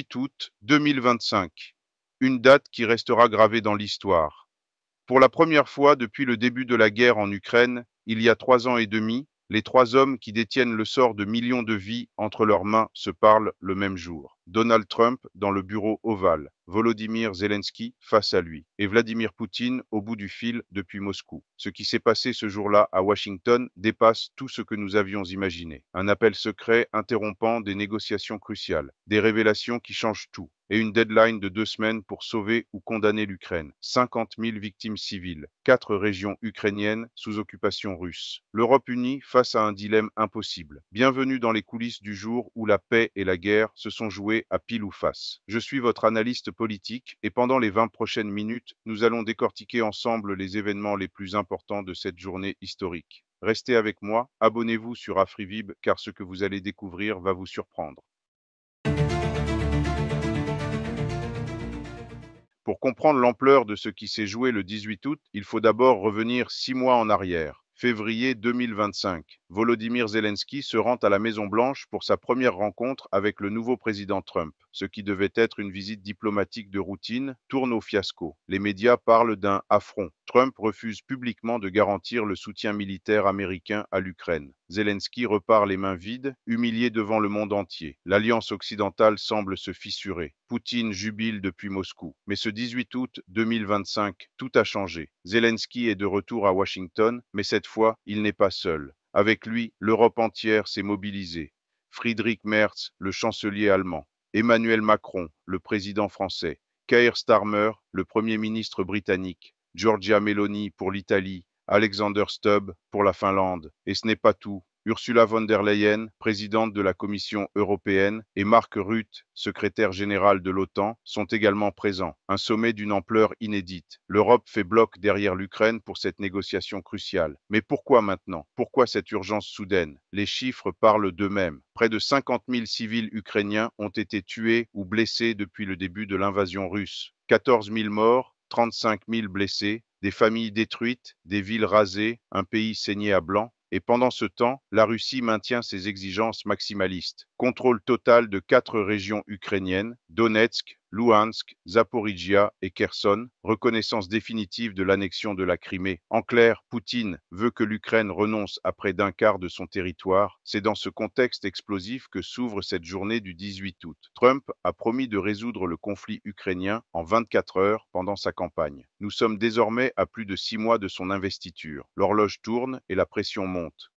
18 août 2025. Une date qui restera gravée dans l'histoire. Pour la première fois depuis le début de la guerre en Ukraine, il y a 3 ans et demi, les trois hommes qui détiennent le sort de millions de vies entre leurs mains se parlent le même jour. Donald Trump dans le bureau ovale, Volodymyr Zelensky face à lui, et Vladimir Poutine au bout du fil depuis Moscou. Ce qui s'est passé ce jour-là à Washington dépasse tout ce que nous avions imaginé. Un appel secret interrompant des négociations cruciales, des révélations qui changent tout, et une deadline de 2 semaines pour sauver ou condamner l'Ukraine. 50 000 victimes civiles, 4 régions ukrainiennes sous occupation russe. L'Europe unie face à un dilemme impossible. Bienvenue dans les coulisses du jour où la paix et la guerre se sont jouées à pile ou face. Je suis votre analyste politique et pendant les 20 prochaines minutes, nous allons décortiquer ensemble les événements les plus importants de cette journée historique. Restez avec moi, abonnez-vous sur Afrivib car ce que vous allez découvrir va vous surprendre. Pour comprendre l'ampleur de ce qui s'est joué le 18 août, il faut d'abord revenir 6 mois en arrière. Février 2025, Volodymyr Zelensky se rend à la Maison-Blanche pour sa première rencontre avec le nouveau président Trump. Ce qui devait être une visite diplomatique de routine tourne au fiasco. Les médias parlent d'un affront. Trump refuse publiquement de garantir le soutien militaire américain à l'Ukraine. Zelensky repart les mains vides, humilié devant le monde entier. L'alliance occidentale semble se fissurer. Poutine jubile depuis Moscou. Mais ce 18 août 2025, tout a changé. Zelensky est de retour à Washington, mais cette fois, il n'est pas seul. Avec lui, l'Europe entière s'est mobilisée. Friedrich Merz, le chancelier allemand, Emmanuel Macron, le président français, Keir Starmer, le Premier ministre britannique, Giorgia Meloni pour l'Italie, Alexander Stubb pour la Finlande. Et ce n'est pas tout. Ursula von der Leyen, présidente de la Commission européenne, et Mark Rutte, secrétaire général de l'OTAN, sont également présents. Un sommet d'une ampleur inédite. L'Europe fait bloc derrière l'Ukraine pour cette négociation cruciale. Mais pourquoi maintenant? Pourquoi cette urgence soudaine? Les chiffres parlent d'eux-mêmes. Près de 50 000 civils ukrainiens ont été tués ou blessés depuis le début de l'invasion russe. 14 000 morts, 35 000 blessés, des familles détruites, des villes rasées, un pays saigné à blanc. Et pendant ce temps, la Russie maintient ses exigences maximalistes. Contrôle total de 4 régions ukrainiennes, Donetsk, Louhansk, Zaporijia et Kherson, reconnaissance définitive de l'annexion de la Crimée. En clair, Poutine veut que l'Ukraine renonce à près d'un quart de son territoire. C'est dans ce contexte explosif que s'ouvre cette journée du 18 août. Trump a promis de résoudre le conflit ukrainien en 24 heures pendant sa campagne. Nous sommes désormais à plus de 6 mois de son investiture. L'horloge tourne et la pression monte.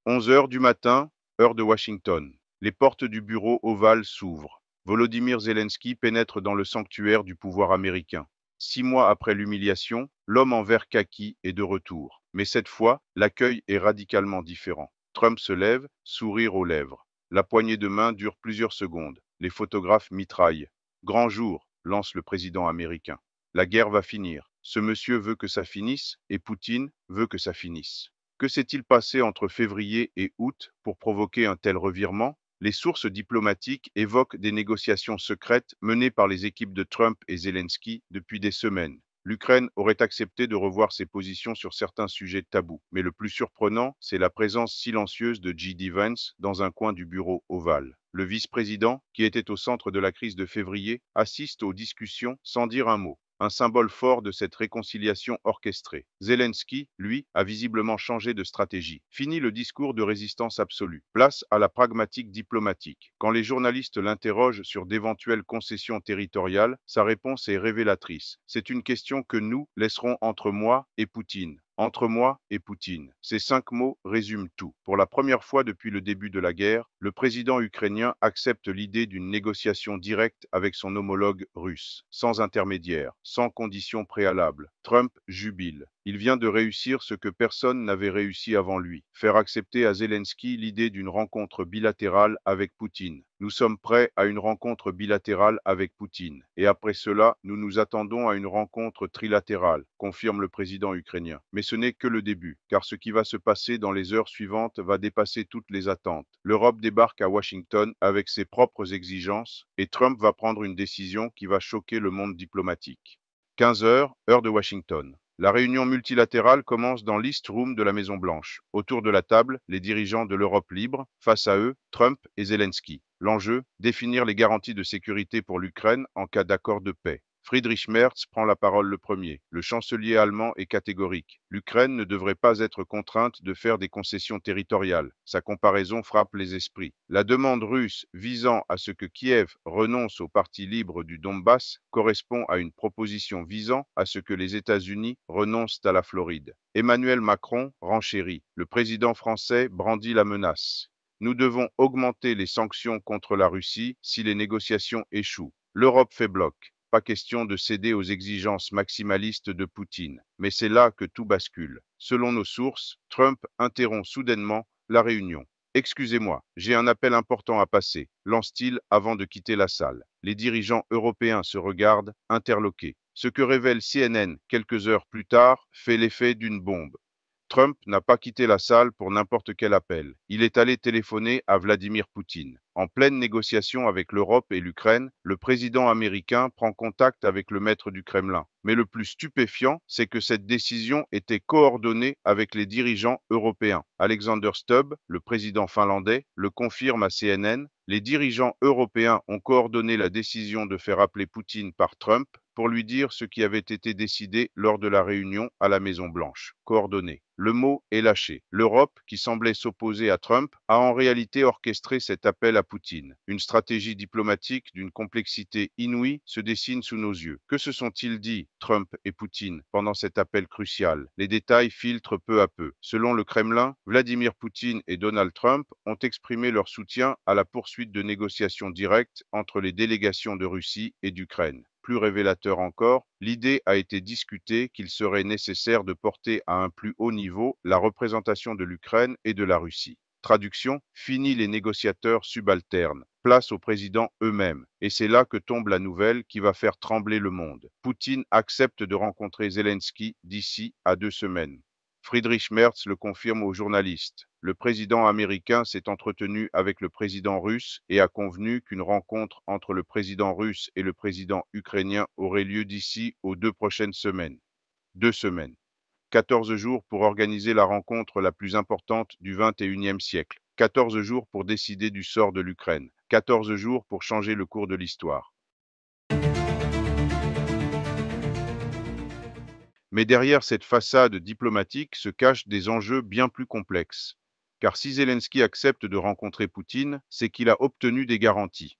11 heures du matin, heure de Washington. Les portes du bureau ovale s'ouvrent. Volodymyr Zelensky pénètre dans le sanctuaire du pouvoir américain. 6 mois après l'humiliation, l'homme en vert kaki est de retour. Mais cette fois, l'accueil est radicalement différent. Trump se lève, sourire aux lèvres. La poignée de main dure plusieurs secondes. Les photographes mitraillent. Grand jour, lance le président américain. La guerre va finir. Ce monsieur veut que ça finisse et Poutine veut que ça finisse. Que s'est-il passé entre février et août pour provoquer un tel revirement? Les sources diplomatiques évoquent des négociations secrètes menées par les équipes de Trump et Zelensky depuis des semaines. L'Ukraine aurait accepté de revoir ses positions sur certains sujets tabous. Mais le plus surprenant, c'est la présence silencieuse de J.D. Vance dans un coin du bureau ovale. Le vice-président, qui était au centre de la crise de février, assiste aux discussions sans dire un mot. Un symbole fort de cette réconciliation orchestrée. Zelensky, lui, a visiblement changé de stratégie. Fini le discours de résistance absolue. Place à la pragmatique diplomatique. Quand les journalistes l'interrogent sur d'éventuelles concessions territoriales, sa réponse est révélatrice. C'est une question que nous laisserons entre moi et Poutine. Entre moi et Poutine. Ces 5 mots résument tout. Pour la première fois depuis le début de la guerre, le président ukrainien accepte l'idée d'une négociation directe avec son homologue russe, sans intermédiaire, sans conditions préalables. Trump jubile. Il vient de réussir ce que personne n'avait réussi avant lui, faire accepter à Zelensky l'idée d'une rencontre bilatérale avec Poutine. Nous sommes prêts à une rencontre bilatérale avec Poutine. Et après cela, nous nous attendons à une rencontre trilatérale, confirme le président ukrainien. Mais ce n'est que le début, car ce qui va se passer dans les heures suivantes va dépasser toutes les attentes. L'Europe débarque à Washington avec ses propres exigences, et Trump va prendre une décision qui va choquer le monde diplomatique. 15 heures, heure de Washington. La réunion multilatérale commence dans l'East Room de la Maison-Blanche. Autour de la table, les dirigeants de l'Europe libre, face à eux, Trump et Zelensky. L'enjeu, définir les garanties de sécurité pour l'Ukraine en cas d'accord de paix. Friedrich Merz prend la parole le premier. Le chancelier allemand est catégorique. L'Ukraine ne devrait pas être contrainte de faire des concessions territoriales. Sa comparaison frappe les esprits. La demande russe visant à ce que Kiev renonce aux parties libres du Donbass correspond à une proposition visant à ce que les États-Unis renoncent à la Floride. Emmanuel Macron renchérit. Le président français brandit la menace. Nous devons augmenter les sanctions contre la Russie si les négociations échouent. L'Europe fait bloc. Pas question de céder aux exigences maximalistes de Poutine. Mais c'est là que tout bascule. Selon nos sources, Trump interrompt soudainement la réunion. Excusez-moi, j'ai un appel important à passer, lance-t-il avant de quitter la salle. Les dirigeants européens se regardent, interloqués. Ce que révèle CNN quelques heures plus tard fait l'effet d'une bombe. Trump n'a pas quitté la salle pour n'importe quel appel. Il est allé téléphoner à Vladimir Poutine. En pleine négociation avec l'Europe et l'Ukraine, le président américain prend contact avec le maître du Kremlin. Mais le plus stupéfiant, c'est que cette décision était coordonnée avec les dirigeants européens. Alexander Stubb, le président finlandais, le confirme à CNN. Les dirigeants européens ont coordonné la décision de faire appeler Poutine par Trump pour lui dire ce qui avait été décidé lors de la réunion à la Maison-Blanche. Coordonné. Le mot est lâché. L'Europe, qui semblait s'opposer à Trump, a en réalité orchestré cet appel à Poutine. Une stratégie diplomatique d'une complexité inouïe se dessine sous nos yeux. Que se sont-ils dit, Trump et Poutine, pendant cet appel crucial? Les détails filtrent peu à peu. Selon le Kremlin, Vladimir Poutine et Donald Trump ont exprimé leur soutien à la poursuite de négociations directes entre les délégations de Russie et d'Ukraine. Plus révélateur encore, l'idée a été discutée qu'il serait nécessaire de porter à un plus haut niveau la représentation de l'Ukraine et de la Russie. Traduction, fini les négociateurs subalternes, place aux présidents eux-mêmes. Et c'est là que tombe la nouvelle qui va faire trembler le monde. Poutine accepte de rencontrer Zelensky d'ici à 2 semaines. Friedrich Merz le confirme aux journalistes. Le président américain s'est entretenu avec le président russe et a convenu qu'une rencontre entre le président russe et le président ukrainien aurait lieu d'ici aux 2 prochaines semaines. 2 semaines. 14 jours pour organiser la rencontre la plus importante du XXIe siècle. 14 jours pour décider du sort de l'Ukraine. 14 jours pour changer le cours de l'histoire. Mais derrière cette façade diplomatique se cachent des enjeux bien plus complexes. Car si Zelensky accepte de rencontrer Poutine, c'est qu'il a obtenu des garanties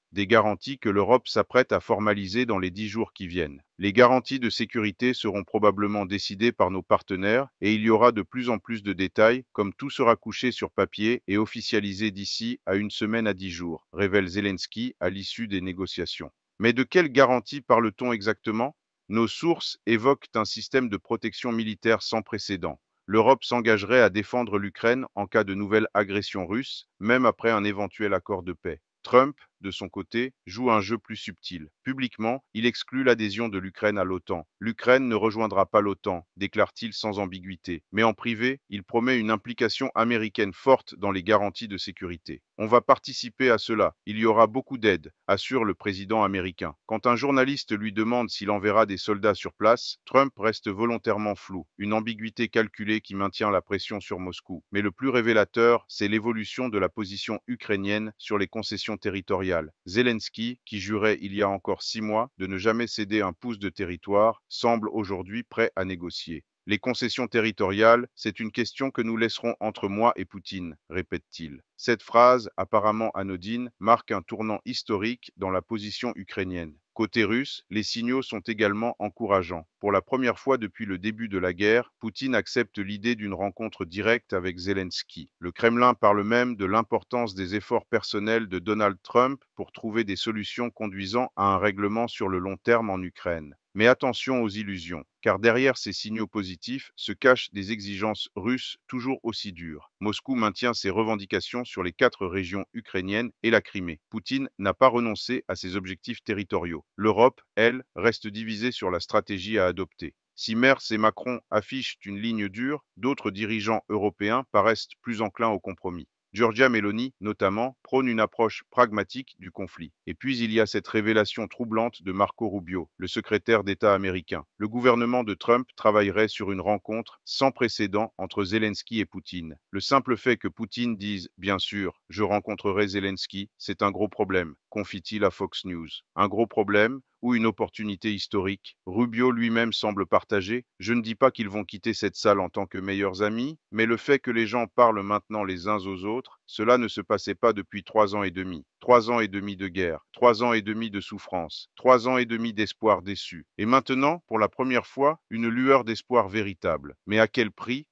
que l'Europe s'apprête à formaliser dans les 10 jours qui viennent. Les garanties de sécurité seront probablement décidées par nos partenaires et il y aura de plus en plus de détails, comme tout sera couché sur papier et officialisé d'ici à 1 semaine à 10 jours, révèle Zelensky à l'issue des négociations. Mais de quelles garanties parle-t-on exactement? Nos sources évoquent un système de protection militaire sans précédent. L'Europe s'engagerait à défendre l'Ukraine en cas de nouvelle agression russe, même après un éventuel accord de paix. Trump, de son côté, joue un jeu plus subtil. Publiquement, il exclut l'adhésion de l'Ukraine à l'OTAN. L'Ukraine ne rejoindra pas l'OTAN, déclare-t-il sans ambiguïté. Mais en privé, il promet une implication américaine forte dans les garanties de sécurité. On va participer à cela. Il y aura beaucoup d'aide, assure le président américain. Quand un journaliste lui demande s'il enverra des soldats sur place, Trump reste volontairement flou, une ambiguïté calculée qui maintient la pression sur Moscou. Mais le plus révélateur, c'est l'évolution de la position ukrainienne sur les concessions territoriales. Zelensky, qui jurait il y a encore 6 mois de ne jamais céder un pouce de territoire, semble aujourd'hui prêt à négocier. Les concessions territoriales, c'est une question que nous laisserons entre moi et Poutine, répète-t-il. Cette phrase, apparemment anodine, marque un tournant historique dans la position ukrainienne. Côté russe, les signaux sont également encourageants. Pour la première fois depuis le début de la guerre, Poutine accepte l'idée d'une rencontre directe avec Zelensky. Le Kremlin parle même de l'importance des efforts personnels de Donald Trump pour trouver des solutions conduisant à un règlement sur le long terme en Ukraine. Mais attention aux illusions, car derrière ces signaux positifs se cachent des exigences russes toujours aussi dures. Moscou maintient ses revendications sur les 4 régions ukrainiennes et la Crimée. Poutine n'a pas renoncé à ses objectifs territoriaux. L'Europe, elle, reste divisée sur la stratégie à adopter. Si Merz et Macron affichent une ligne dure, d'autres dirigeants européens paraissent plus enclins au compromis. Giorgia Meloni, notamment, prône une approche pragmatique du conflit. Et puis il y a cette révélation troublante de Marco Rubio, le secrétaire d'État américain. Le gouvernement de Trump travaillerait sur une rencontre sans précédent entre Zelensky et Poutine. Le simple fait que Poutine dise « Bien sûr, je rencontrerai Zelensky », c'est un gros problème, confie-t-il à Fox News. Un gros problème ou une opportunité historique. Rubio lui-même semble partager. Je ne dis pas qu'ils vont quitter cette salle en tant que meilleurs amis, mais le fait que les gens parlent maintenant les uns aux autres, cela ne se passait pas depuis 3 ans et demi. 3 ans et demi de guerre, 3 ans et demi de souffrance, 3 ans et demi d'espoir déçu. Et maintenant, pour la première fois, une lueur d'espoir véritable. Mais à quel prix?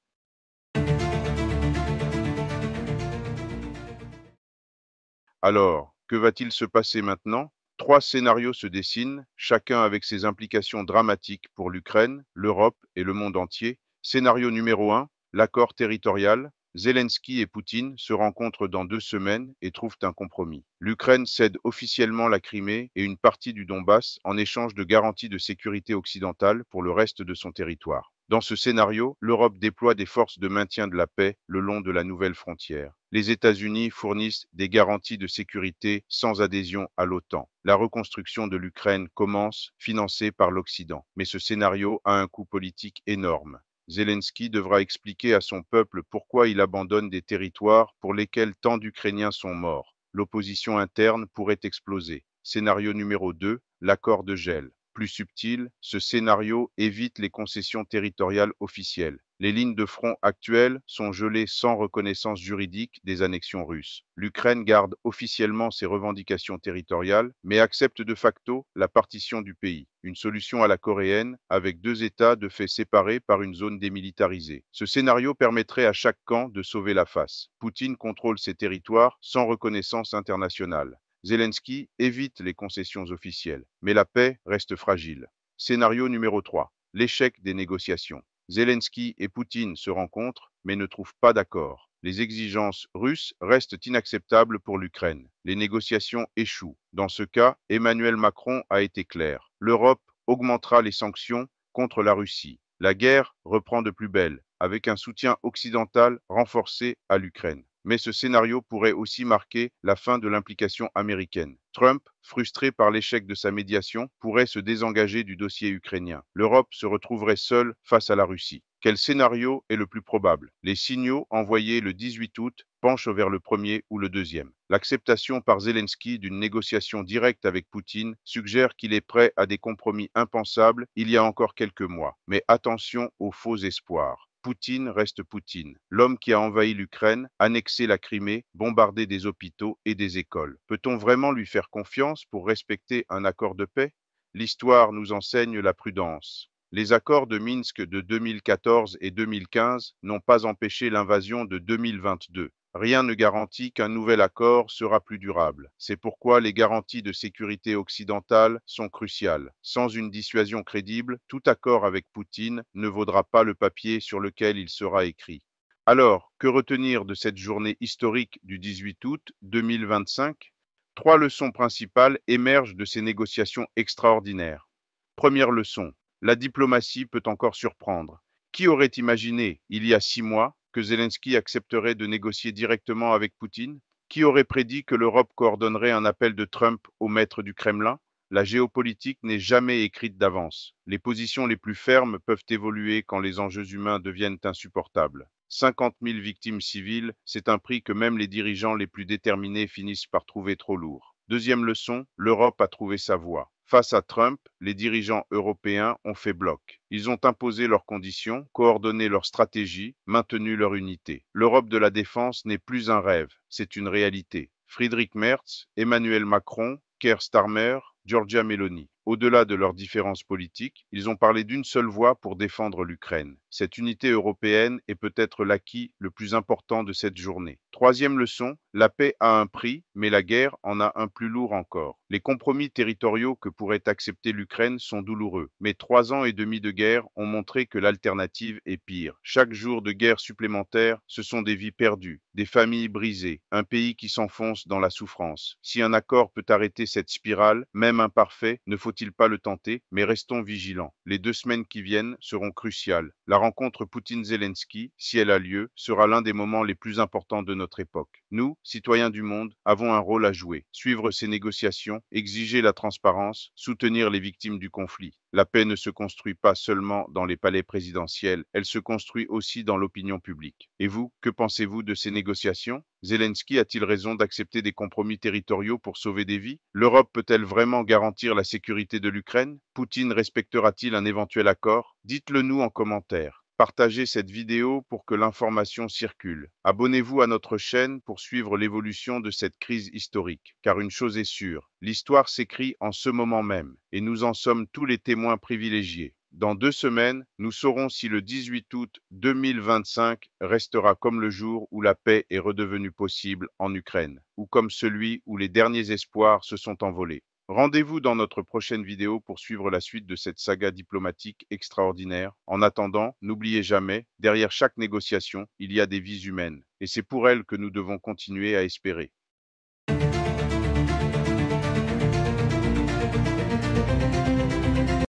Alors, que va-t-il se passer maintenant? Trois scénarios se dessinent, chacun avec ses implications dramatiques pour l'Ukraine, l'Europe et le monde entier. Scénario numéro 1, l'accord territorial. Zelensky et Poutine se rencontrent dans 2 semaines et trouvent un compromis. L'Ukraine cède officiellement la Crimée et une partie du Donbass en échange de garanties de sécurité occidentale pour le reste de son territoire. Dans ce scénario, l'Europe déploie des forces de maintien de la paix le long de la nouvelle frontière. Les États-Unis fournissent des garanties de sécurité sans adhésion à l'OTAN. La reconstruction de l'Ukraine commence, financée par l'Occident. Mais ce scénario a un coût politique énorme. Zelensky devra expliquer à son peuple pourquoi il abandonne des territoires pour lesquels tant d'Ukrainiens sont morts. L'opposition interne pourrait exploser. Scénario numéro 2, l'accord de gel. Plus subtil, ce scénario évite les concessions territoriales officielles. Les lignes de front actuelles sont gelées sans reconnaissance juridique des annexions russes. L'Ukraine garde officiellement ses revendications territoriales, mais accepte de facto la partition du pays. Une solution à la coréenne, avec 2 États de fait séparés par une zone démilitarisée. Ce scénario permettrait à chaque camp de sauver la face. Poutine contrôle ses territoires sans reconnaissance internationale. Zelensky évite les concessions officielles, mais la paix reste fragile. Scénario numéro 3. L'échec des négociations. Zelensky et Poutine se rencontrent, mais ne trouvent pas d'accord. Les exigences russes restent inacceptables pour l'Ukraine. Les négociations échouent. Dans ce cas, Emmanuel Macron a été clair. L'Europe augmentera les sanctions contre la Russie. La guerre reprend de plus belle, avec un soutien occidental renforcé à l'Ukraine. Mais ce scénario pourrait aussi marquer la fin de l'implication américaine. Trump, frustré par l'échec de sa médiation, pourrait se désengager du dossier ukrainien. L'Europe se retrouverait seule face à la Russie. Quel scénario est le plus probable? Les signaux envoyés le 18 août penchent vers le premier ou le deuxième. L'acceptation par Zelensky d'une négociation directe avec Poutine suggère qu'il est prêt à des compromis impensables il y a encore quelques mois. Mais attention aux faux espoirs. Poutine reste Poutine, l'homme qui a envahi l'Ukraine, annexé la Crimée, bombardé des hôpitaux et des écoles. Peut-on vraiment lui faire confiance pour respecter un accord de paix? L'histoire nous enseigne la prudence. Les accords de Minsk de 2014 et 2015 n'ont pas empêché l'invasion de 2022. Rien ne garantit qu'un nouvel accord sera plus durable. C'est pourquoi les garanties de sécurité occidentale sont cruciales. Sans une dissuasion crédible, tout accord avec Poutine ne vaudra pas le papier sur lequel il sera écrit. Alors, que retenir de cette journée historique du 18 août 2025? Trois leçons principales émergent de ces négociations extraordinaires. Première leçon, la diplomatie peut encore surprendre. Qui aurait imaginé, il y a 6 mois, que Zelensky accepterait de négocier directement avec Poutine? Qui aurait prédit que l'Europe coordonnerait un appel de Trump au maître du Kremlin? La géopolitique n'est jamais écrite d'avance. Les positions les plus fermes peuvent évoluer quand les enjeux humains deviennent insupportables. 50 000 victimes civiles, c'est un prix que même les dirigeants les plus déterminés finissent par trouver trop lourd. Deuxième leçon, l'Europe a trouvé sa voie. Face à Trump, les dirigeants européens ont fait bloc. Ils ont imposé leurs conditions, coordonné leurs stratégies, maintenu leur unité. L'Europe de la défense n'est plus un rêve, c'est une réalité. Friedrich Merz, Emmanuel Macron, Keir Starmer, Giorgia Meloni. Au-delà de leurs différences politiques, ils ont parlé d'une seule voix pour défendre l'Ukraine. Cette unité européenne est peut-être l'acquis le plus important de cette journée. Troisième leçon, la paix a un prix, mais la guerre en a un plus lourd encore. Les compromis territoriaux que pourrait accepter l'Ukraine sont douloureux, mais 3 ans et demi de guerre ont montré que l'alternative est pire. Chaque jour de guerre supplémentaire, ce sont des vies perdues, des familles brisées, un pays qui s'enfonce dans la souffrance. Si un accord peut arrêter cette spirale, même imparfait, ne faut faut-il pas le tenter, mais restons vigilants. Les 2 semaines qui viennent seront cruciales. La rencontre Poutine-Zelensky, si elle a lieu, sera l'un des moments les plus importants de notre époque. Nous, citoyens du monde, avons un rôle à jouer. Suivre ces négociations, exiger la transparence, soutenir les victimes du conflit. La paix ne se construit pas seulement dans les palais présidentiels, elle se construit aussi dans l'opinion publique. Et vous, que pensez-vous de ces négociations? Zelensky a-t-il raison d'accepter des compromis territoriaux pour sauver des vies? L'Europe peut-elle vraiment garantir la sécurité de l'Ukraine? Poutine respectera-t-il un éventuel accord? Dites-le nous en commentaire. Partagez cette vidéo pour que l'information circule. Abonnez-vous à notre chaîne pour suivre l'évolution de cette crise historique. Car une chose est sûre, l'histoire s'écrit en ce moment même, et nous en sommes tous les témoins privilégiés. Dans 2 semaines, nous saurons si le 18 août 2025 restera comme le jour où la paix est redevenue possible en Ukraine, ou comme celui où les derniers espoirs se sont envolés. Rendez-vous dans notre prochaine vidéo pour suivre la suite de cette saga diplomatique extraordinaire. En attendant, n'oubliez jamais, derrière chaque négociation, il y a des vies humaines, et c'est pour elles que nous devons continuer à espérer.